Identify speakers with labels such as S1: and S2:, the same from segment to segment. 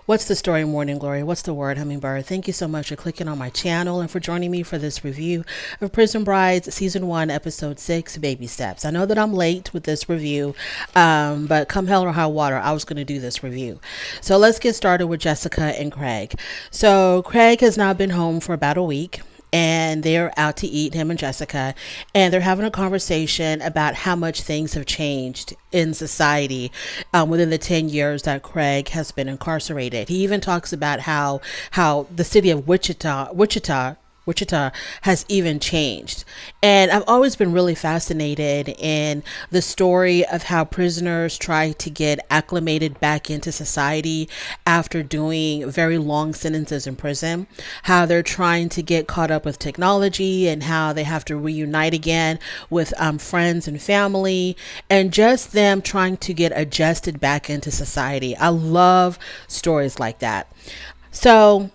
S1: What's the story, Morning Glory? What's the word, Hummingbird? Thank you so much for clicking on my channel and for joining me for this review of Prison Brides Season 1, Episode 6, Baby Steps. I know that I'm late with this review, but come hell or high water, I was going to do this review. So let's get started with Jessica and Craig. So Craig has now been home for about a week, and they're out to eat, him and Jessica, and they're having a conversation about how much things have changed in society within the 10 years that Craig has been incarcerated. He even talks about how the city of Wichita has even changed. And I've always been really fascinated in the story of how prisoners try to get acclimated back into society after doing very long sentences in prison, how they're trying to get caught up with technology and how they have to reunite again with friends and family, and just them trying to get adjusted back into society. I love stories like that. So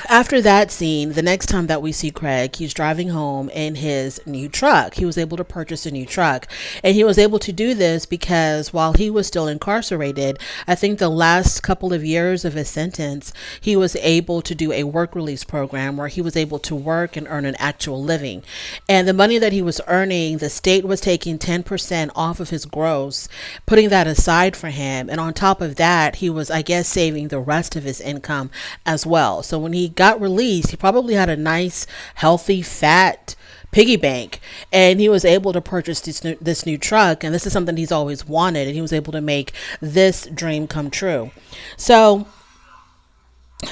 S1: after that scene, the next time that we see Craig, he's driving home in his new truck. He was able to purchase a new truck. And he was able to do this because while he was still incarcerated, I think the last couple of years of his sentence, he was able to do a work release program where he was able to work and earn an actual living. And the money that he was earning, the state was taking 10% off of his gross, putting that aside for him. And on top of that, he was, I guess, saving the rest of his income as well. So when he got released, he probably had a nice, healthy, fat piggy bank, and he was able to purchase this new truck. And this is something he's always wanted, and he was able to make this dream come true. So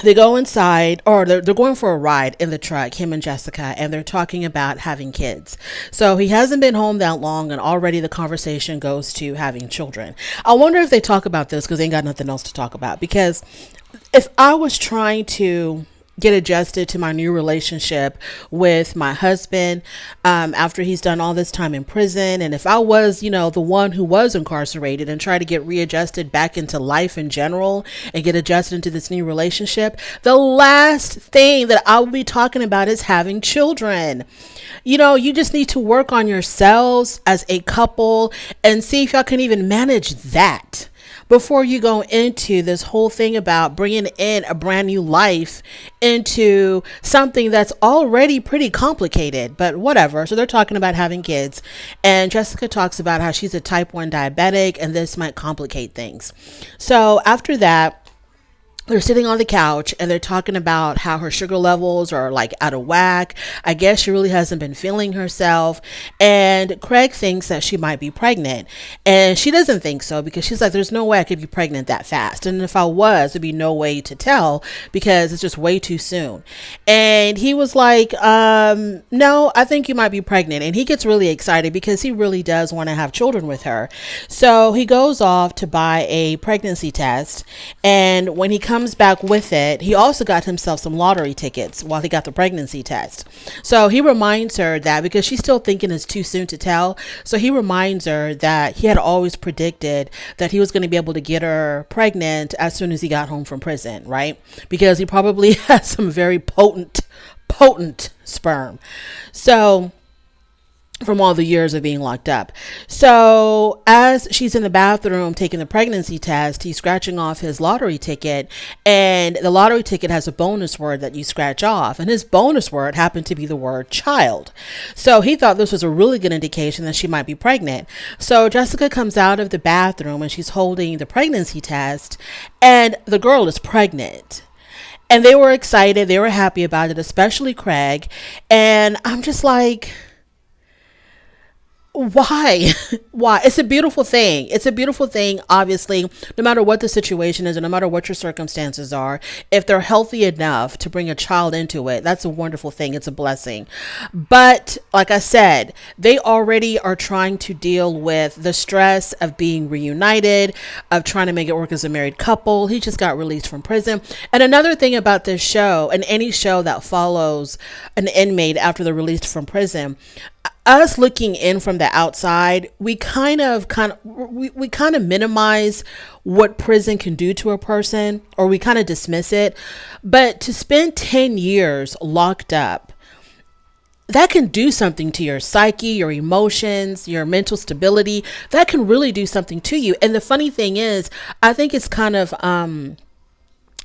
S1: they go inside, or they're going for a ride in the truck, him and Jessica, and they're talking about having kids. So he hasn't been home that long, and already the conversation goes to having children. I wonder if they talk about this because they ain't got nothing else to talk about. Because if I was trying to get adjusted to my new relationship with my husband after he's done all this time in prison, and if I was, the one who was incarcerated and try to get readjusted back into life in general and get adjusted into this new relationship, the last thing that I will be talking about is having children. You just need to work on yourselves as a couple and see if y'all can even manage that before you go into this whole thing about bringing in a brand new life into something that's already pretty complicated, but whatever. So they're talking about having kids, and Jessica talks about how she's a type 1 diabetic and this might complicate things. So after that, they're sitting on the couch and they're talking about how her sugar levels are like out of whack. I guess she really hasn't been feeling herself. And Craig thinks that she might be pregnant. And she doesn't think so because she's like, there's no way I could be pregnant that fast. And if I was, there'd be no way to tell because it's just way too soon. And he was like, no, I think you might be pregnant. And he gets really excited because he really does want to have children with her. So he goes off to buy a pregnancy test. And when he comes back with it, he also got himself some lottery tickets while he got the pregnancy test. So he reminds her that because she's still thinking it's too soon to tell. So he reminds her that he had always predicted that he was going to be able to get her pregnant as soon as he got home from prison, right? Because he probably has some very potent sperm. So from all the years of being locked up. So as she's in the bathroom taking the pregnancy test, he's scratching off his lottery ticket, and the lottery ticket has a bonus word that you scratch off, and his bonus word happened to be the word child. So he thought this was a really good indication that she might be pregnant. So Jessica comes out of the bathroom and she's holding the pregnancy test, and the girl is pregnant. And they were excited, they were happy about it, especially Craig. And I'm just like, why? It's a beautiful thing. It's a beautiful thing, obviously, no matter what the situation is and no matter what your circumstances are. If they're healthy enough to bring a child into it, that's a wonderful thing. It's a blessing. But like I said, they already are trying to deal with the stress of being reunited, of trying to make it work as a married couple. He just got released from prison. And another thing about this show, and any show that follows an inmate after they're released from prison, us looking in from the outside, we kind of minimize what prison can do to a person, or we kind of dismiss it. But to spend 10 years locked up, that can do something to your psyche, your emotions, your mental stability. That can really do something to you. And the funny thing is, I think it's kind of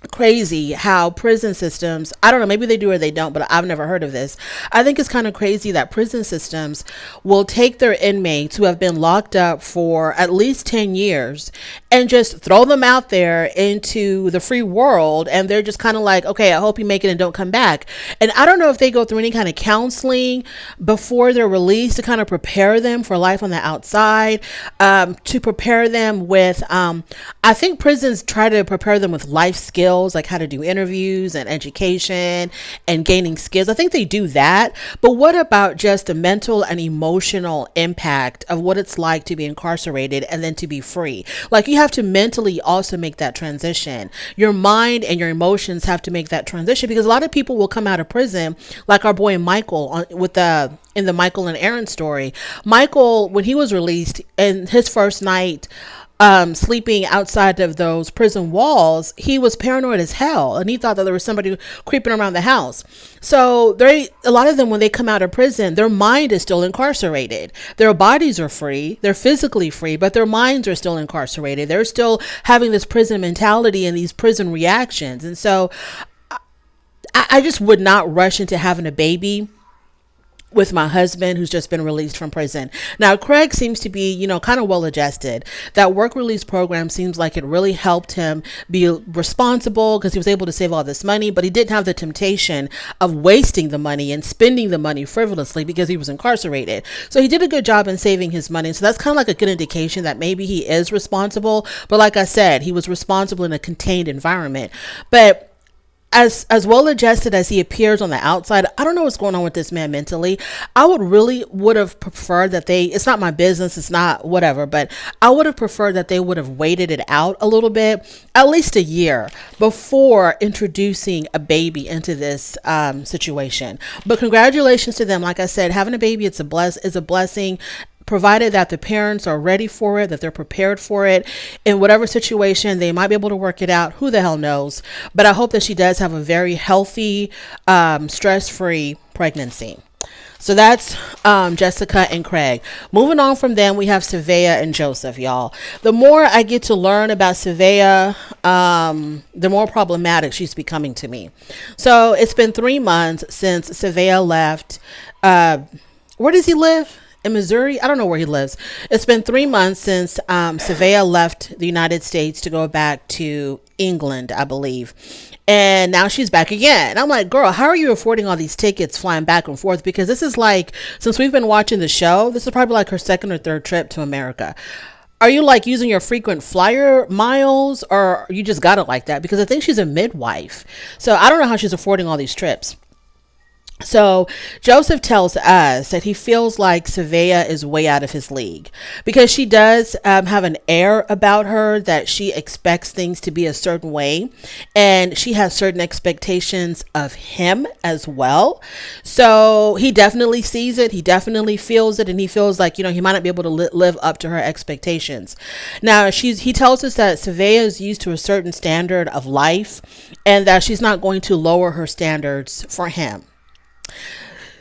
S1: crazy how prison systems, I don't know, maybe they do or they don't, but I've never heard of this. I think it's kind of crazy that prison systems will take their inmates who have been locked up for at least 10 years and just throw them out there into the free world, and they're just kind of like, okay, I hope you make it and don't come back. And I don't know if they go through any kind of counseling before they're released to kind of prepare them for life on the outside, to prepare them with I think prisons try to prepare them with life skills, like how to do interviews and education and gaining skills. I think they do that. But what about just the mental and emotional impact of what it's like to be incarcerated and then to be free? Like, you have to mentally also make that transition. Your mind and your emotions have to make that transition, because a lot of people will come out of prison, like our boy Michael in the Michael and Aaron story. Michael, when he was released in his first night, sleeping outside of those prison walls, he was paranoid as hell, and he thought that there was somebody creeping around the house. So a lot of them, when they come out of prison, their mind is still incarcerated. Their bodies are free, they're physically free, but their minds are still incarcerated. They're still having this prison mentality and these prison reactions. And so I just would not rush into having a baby with my husband who's just been released from prison. Now, Craig seems to be, kind of well adjusted. That work release program seems like it really helped him be responsible, because he was able to save all this money, but he didn't have the temptation of wasting the money and spending the money frivolously because he was incarcerated. So he did a good job in saving his money. So that's kind of like a good indication that maybe he is responsible. But like I said, he was responsible in a contained environment. But as well adjusted as he appears on the outside, I don't know what's going on with this man mentally. I would have preferred that it's not my business, it's not whatever, but I would have preferred that they would have waited it out a little bit, at least a year, before introducing a baby into this situation. But congratulations to them. Like I said, having a baby, is a blessing, provided that the parents are ready for it, that they're prepared for it. In whatever situation, they might be able to work it out. Who the hell knows? But I hope that she does have a very healthy, stress-free pregnancy. So that's Jessica and Craig. Moving on from them, we have Savea and Joseph, y'all. The more I get to learn about Savea, the more problematic she's becoming to me. So it's been 3 months since Savea left. Where does he live? In Missouri? I don't know where he lives. It's been 3 months since Savea left the United States to go back to England, I believe. And now she's back again. And I'm like, girl, how are you affording all these tickets flying back and forth? Because this is like, since we've been watching the show, this is probably like her second or third trip to America. Are you like using your frequent flyer miles, or you just got it like that? Because I think she's a midwife. So I don't know how she's affording all these trips. So Joseph tells us that he feels like Savea is way out of his league, because she does have an air about her that she expects things to be a certain way, and she has certain expectations of him as well. So he definitely sees it, he definitely feels it, and he feels like, he might not be able to live up to her expectations. Now, he tells us that Savea is used to a certain standard of life, and that she's not going to lower her standards for him.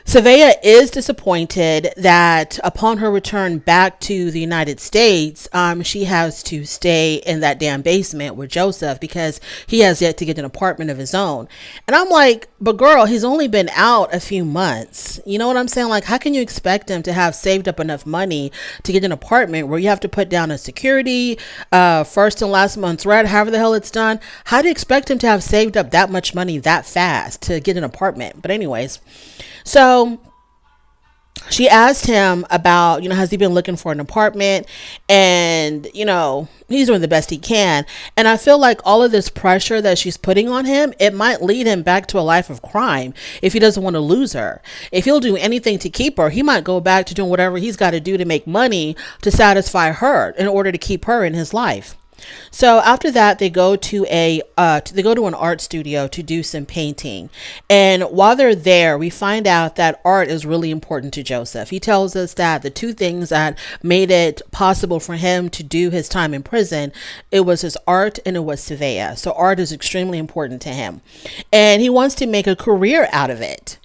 S1: Savea is disappointed that upon her return back to the United States, she has to stay in that damn basement with Joseph, because he has yet to get an apartment of his own. And I'm like, but girl, he's only been out a few months. You know what I'm saying? Like, how can you expect him to have saved up enough money to get an apartment where you have to put down a security, first and last month's rent, however the hell it's done? How do you expect him to have saved up that much money that fast to get an apartment? But anyways, so she asked him about, has he been looking for an apartment? And, he's doing the best he can. And I feel like all of this pressure that she's putting on him, it might lead him back to a life of crime if he doesn't want to lose her. If he'll do anything to keep her, he might go back to doing whatever he's got to do to make money to satisfy her in order to keep her in his life. So after that, they go to an art studio to do some painting. And while they're there, we find out that art is really important to Joseph. He tells us that the two things that made it possible for him to do his time in prison, it was his art and it was Savea. So art is extremely important to him, and he wants to make a career out of it.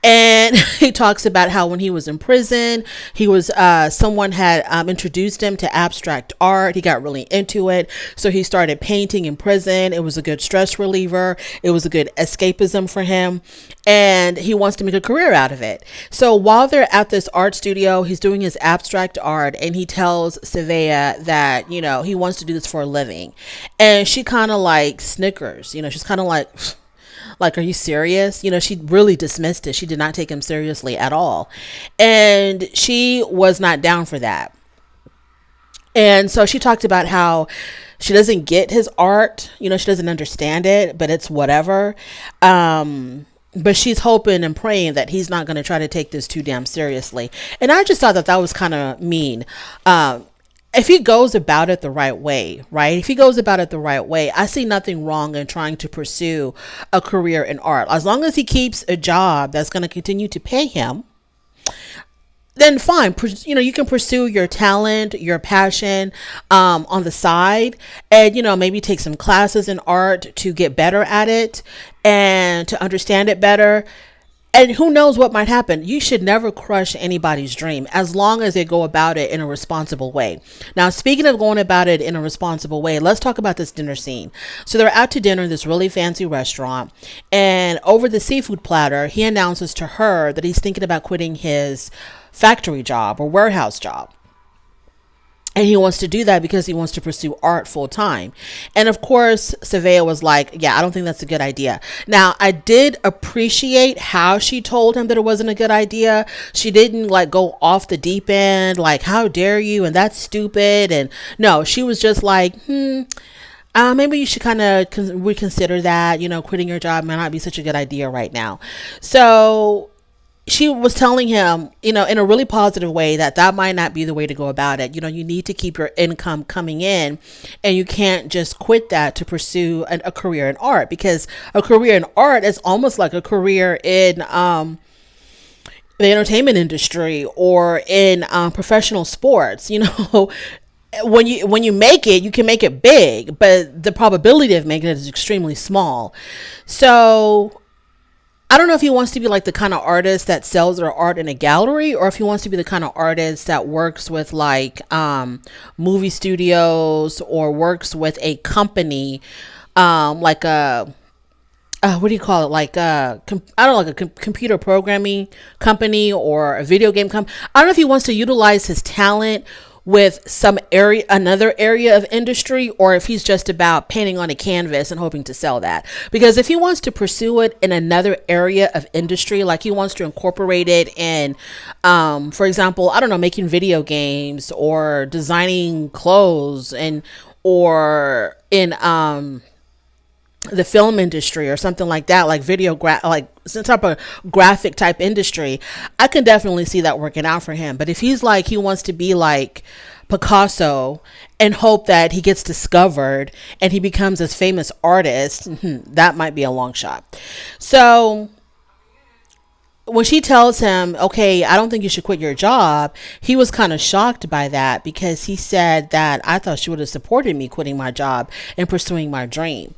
S1: And he talks about how when he was in prison, he was someone had introduced him to abstract art. He got really into it, so he started painting in prison. It was a good stress reliever. It was a good escapism for him, and he wants to make a career out of it. So while they're at this art studio, he's doing his abstract art, and he tells Savea that, you know, he wants to do this for a living, and she kind of like snickers. You know, she's kind of like, are you serious? You know, she really dismissed it. She did not take him seriously at all. And she was not down for that. And so she talked about how she doesn't get his art. You know, she doesn't understand it, but it's whatever. But she's hoping and praying that he's not going to try to take this too damn seriously. And I just thought that that was kind of mean. If he goes about it the right way, right? If he goes about it the right way, I see nothing wrong in trying to pursue a career in art. As long as he keeps a job that's going to continue to pay him, then fine. You know, you can pursue your talent, your passion, on the side, and, you know, maybe take some classes in art to get better at it and to understand it better. And who knows what might happen. You should never crush anybody's dream as long as they go about it in a responsible way. Now, speaking of going about it in a responsible way, let's talk about this dinner scene. So they're out to dinner in this really fancy restaurant, and over the seafood platter, he announces to her that he's thinking about quitting his factory job or warehouse job. And he wants to do that because he wants to pursue art full time. And of course, Savea was like, yeah, I don't think that's a good idea. Now, I did appreciate how she told him that it wasn't a good idea. She didn't like go off the deep end, like, how dare you? And that's stupid. And no, she was just like, maybe you should kind of reconsider that, you know, quitting your job might not be such a good idea right now. So she was telling him, you know, in a really positive way that that might not be the way to go about it. You know, you need to keep your income coming in, and you can't just quit that to pursue a career in art, because a career in art is almost like a career in the entertainment industry or in professional sports. You know, when you make it, you can make it big, but the probability of making it is extremely small. So I don't know if he wants to be like the kind of artist that sells their art in a gallery, or if he wants to be the kind of artist that works with like movie studios or works with a company, like a what do you call it? Like I don't know, like a computer programming company or a video game company. I don't know if he wants to utilize his talent with another area of industry, or if he's just about painting on a canvas and hoping to sell that. Because if he wants to pursue it in another area of industry, like he wants to incorporate it in, for example, I don't know, making video games or designing clothes or in, the film industry or something like that, like like some type of graphic type industry, I can definitely see that working out for him. But if he's like, he wants to be like Picasso and hope that he gets discovered and he becomes this famous artist, that might be a long shot. So when she tells him, okay, I don't think you should quit your job, he was kind of shocked by that, because he said that, I thought she would have supported me quitting my job and pursuing my dream.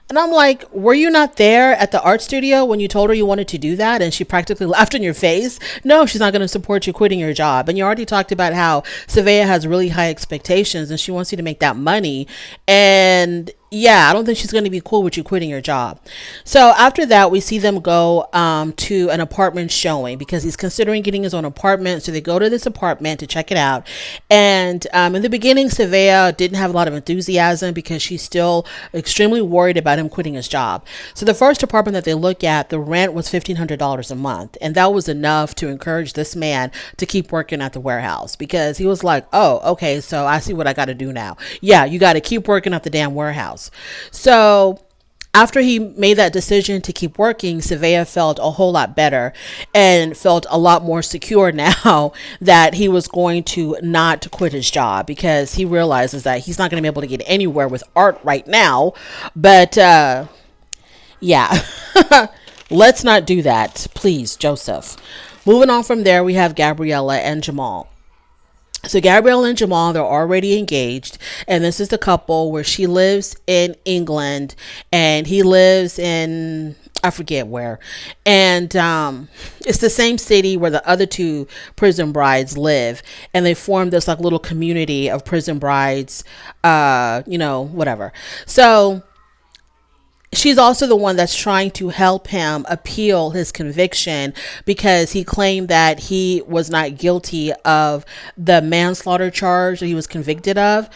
S1: And I'm like, were you not there at the art studio when you told her you wanted to do that? And she practically laughed in your face. No, she's not going to support you quitting your job. And you already talked about how Savea has really high expectations and she wants you to make that money. And yeah, I don't think she's going to be cool with you quitting your job. So after that, we see them go to an apartment showing, because he's considering getting his own apartment. So they go to this apartment to check it out. And in the beginning, Savea didn't have a lot of enthusiasm because she's still extremely worried about him quitting his job. So the first apartment that they look at, the rent was $1,500 a month. And that was enough to encourage this man to keep working at the warehouse, because he was like, oh, okay, so I see what I got to do now. Yeah, you got to keep working at the damn warehouse. So after he made that decision to keep working, Savea felt a whole lot better and felt a lot more secure now that he was going to not quit his job, because he realizes that he's not going to be able to get anywhere with art right now. But yeah, let's not do that, please, Joseph. Moving on from there, we have Gabriella and Jamal. So Gabriella and Jamal, they're already engaged, and this is the couple where she lives in England and he lives in I forget where. And it's the same city where the other two prison brides live. And they formed this like little community of prison brides, whatever. So she's also the one that's trying to help him appeal his conviction because he claimed that he was not guilty of the manslaughter charge that he was convicted of.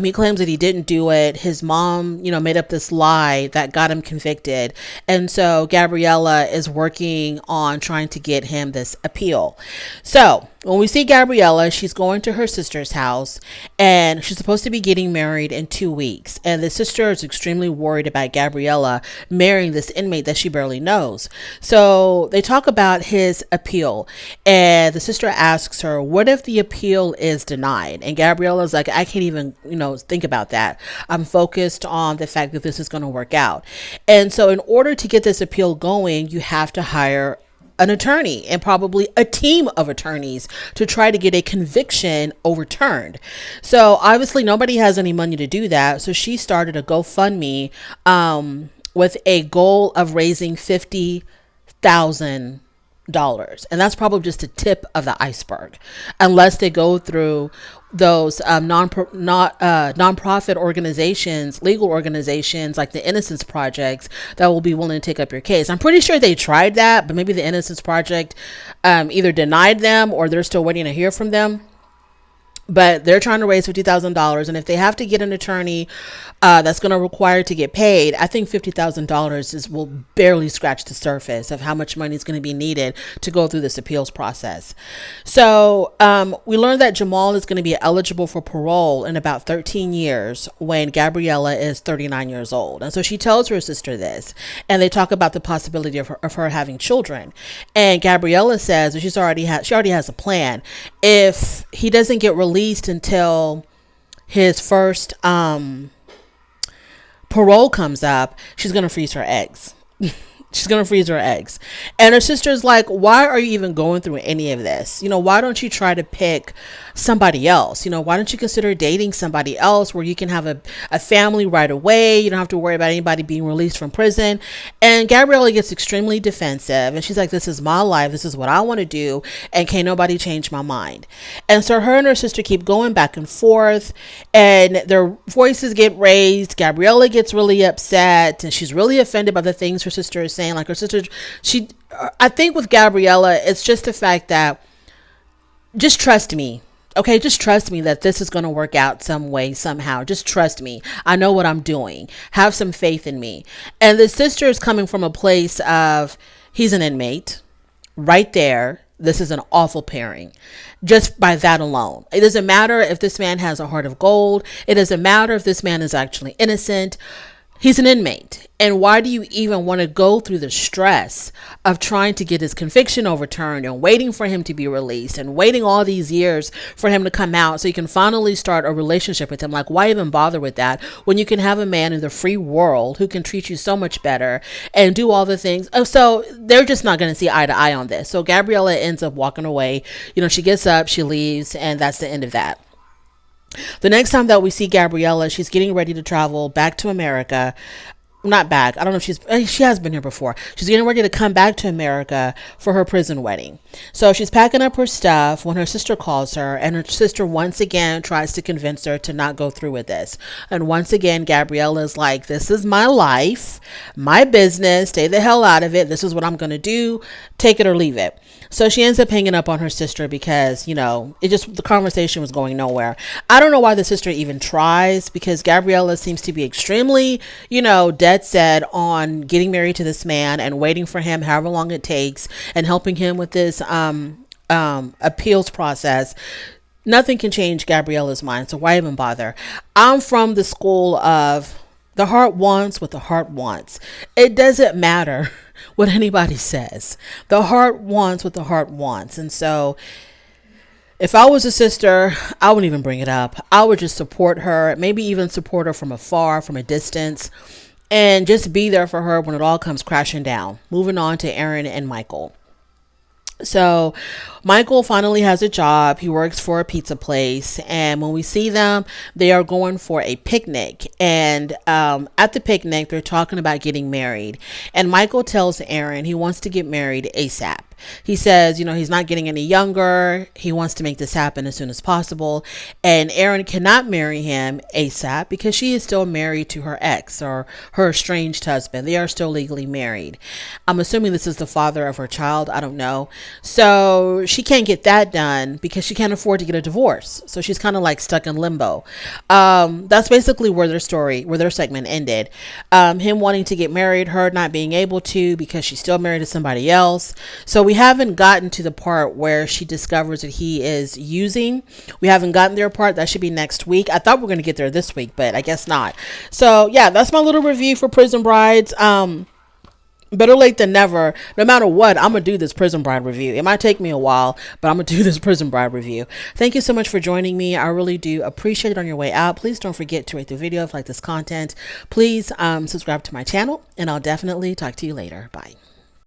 S1: He claims that he didn't do it. His mom, made up this lie that got him convicted. And so Gabriella is working on trying to get him this appeal. So when we see Gabriella, she's going to her sister's house and she's supposed to be getting married in 2 weeks. And the sister is extremely worried about Gabriella marrying this inmate that she barely knows. So they talk about his appeal and the sister asks her, what if the appeal is denied? And Gabriella's like, I can't even, think about that. I'm focused on the fact that this is going to work out. And so in order to get this appeal going, you have to hire an attorney and probably a team of attorneys to try to get a conviction overturned. So obviously nobody has any money to do that. So she started a GoFundMe with a goal of raising $50,000. And that's probably just a tip of the iceberg, unless they go through those nonprofit organizations, legal organizations like the Innocence Projects that will be willing to take up your case. I'm pretty sure they tried that, but maybe the Innocence Project either denied them or they're still waiting to hear from them. But they're trying to raise $50,000. And if they have to get an attorney that's going to require to get paid, I think $50,000 will barely scratch the surface of how much money is going to be needed to go through this appeals process. So we learned that Jamal is going to be eligible for parole in about 13 years when Gabriella is 39 years old. And so she tells her sister this, and they talk about the possibility of her having children. And Gabriella says that she already has a plan. If he doesn't get released until his first parole comes up, she's going to freeze her eggs. She's going to freeze her eggs. And her sister's like, why are you even going through any of this? Why don't you try to pick somebody else? Why don't you consider dating somebody else where you can have a family right away? You don't have to worry about anybody being released from prison. And Gabriella gets extremely defensive. And she's like, this is my life. This is what I want to do. And can't nobody change my mind. And so her and her sister keep going back and forth. And their voices get raised. Gabriella gets really upset. And she's really offended by the things her sister is saying. Like her sister, I think with Gabriella, it's just the fact that just trust me. Okay, just trust me that this is going to work out some way, somehow. Just trust me. I know what I'm doing. Have some faith in me. And the sister is coming from a place of, he's an inmate right there. This is an awful pairing just by that alone. It doesn't matter if this man has a heart of gold. It doesn't matter if this man is actually innocent. He's an inmate. And why do you even want to go through the stress of trying to get his conviction overturned and waiting for him to be released and waiting all these years for him to come out so you can finally start a relationship with him? Like, why even bother with that when you can have a man in the free world who can treat you so much better and do all the things? So they're just not going to see eye to eye on this. So Gabriella ends up walking away. She gets up, she leaves, and that's the end of that. The next time that we see Gabriella, she's getting ready to travel back to America. Not back. I don't know if she has been here before. She's getting ready to come back to America for her prison wedding. So she's packing up her stuff when her sister calls her, and her sister once again tries to convince her to not go through with this. And once again, Gabriella is like, this is my life, my business, stay the hell out of it. This is what I'm going to do. Take it or leave it. So she ends up hanging up on her sister because, the conversation was going nowhere. I don't know why the sister even tries, because Gabriella seems to be extremely, dead set on getting married to this man and waiting for him however long it takes and helping him with this appeals process. Nothing can change Gabriella's mind. So why even bother? I'm from the school of the heart wants what the heart wants. It doesn't matter what anybody says. The heart wants what the heart wants. And so if I was a sister, I wouldn't even bring it up. I would just support her, maybe even support her from afar, from a distance, and just be there for her when it all comes crashing down. Moving on to Aaron and Michael. So Michael finally has a job. He works for a pizza place. And when we see them, they are going for a picnic. And at the picnic, they're talking about getting married. And Michael tells Aaron he wants to get married ASAP. He says, he's not getting any younger. He wants to make this happen as soon as possible. And Aaron cannot marry him ASAP because she is still married to her ex, or her estranged husband. They are still legally married. I'm assuming this is the father of her child. I don't know. So she can't get that done because she can't afford to get a divorce. So she's kind of like stuck in limbo. That's basically where their segment ended. Him wanting to get married, her not being able to because she's still married to somebody else. So we haven't gotten to the part where she discovers that he is using. We haven't gotten their part. That should be next week. I thought we were going to get there this week, but I guess not. So yeah, that's my little review for Prison Brides. Better late than never. No matter what, I'm going to do this Prison Bride review. It might take me a while, but I'm going to do this Prison Bride review. Thank you so much for joining me. I really do appreciate it. On your way out, please don't forget to rate the video if you like this content. Please subscribe to my channel, and I'll definitely talk to you later. Bye.